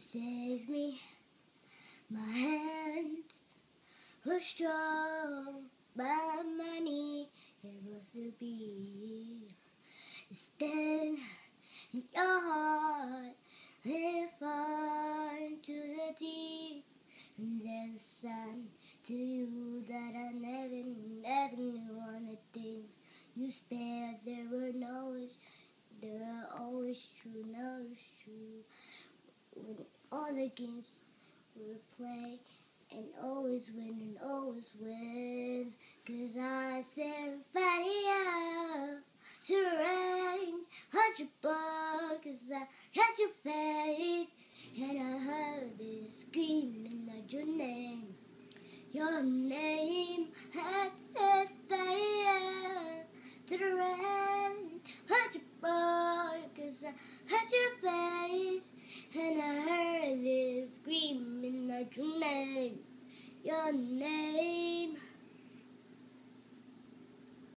saved me. My hands were strong, but my knee it was to be. Stand in your heart, live far into the deep. And there's a sign to you that I never knew. On the things you spared, they were always true, now it's true. When all the games we play, and always win, 'cause I set fire to the rain, heard your bar, 'cause I had your face, and I heard it screaming out your name. Your name had set fire to the rain, heard your bar, 'cause I had your face, and I heard it screaming out your name. Your name.